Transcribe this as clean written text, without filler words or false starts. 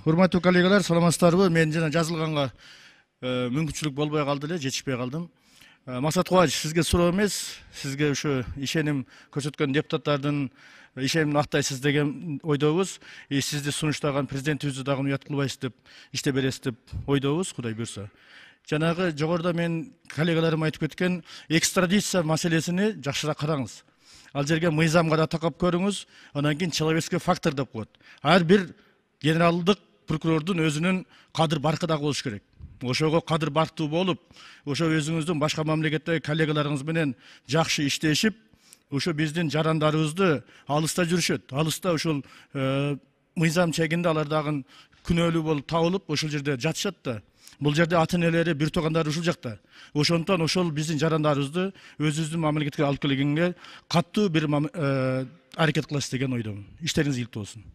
Урматтуу коллегалар, саламатсыздарбы? Мен жана жазылганга мүмкүнчүлүк болбой калды эле, жетишпей калдым. Максат Кубаныч, сизге суроо эмес, сизге ушу ишеним көрсөткөн депутаттардын ишенимин актайсыз деген ойдобуз. Сизди сунуштаган президентибизди дагы уят кылбайсыз деп, иште бересиз деп ойдобуз, Кудай буйрса. Жанагы жогоруда мен коллегаларым айтып кеткен экстрадиция маселесини жакшыраак караңыз. Ал жерге мыйзамга да такап көрүңүз, анан кийин человеческий фактор деп коет. Ар бир генералдык прокурордун өзүнүн кадыр баркы дагы болуш керек. Ошого кадыр барктуу болуп, ошо өзүңүздүн башка мамлекеттеги коллегаларыңыз менен жакшы иштешип, ошо биздин жарандарыбызды алыста жүрүшөт. Алыста ушул мыйзам чегинде алар дагы күнөөлүү болуп табылып, ошол жерде жатышат да. Бул жерде ата энелери, бир туугандары ушул жакта. Ошондон ошол биздин жарандарыбызды өзүбүздүн мамлекетке алып келгенге катуу бир аракет кыласыз деген ойдомун. Иштериңиз ийгиликтүү болсун.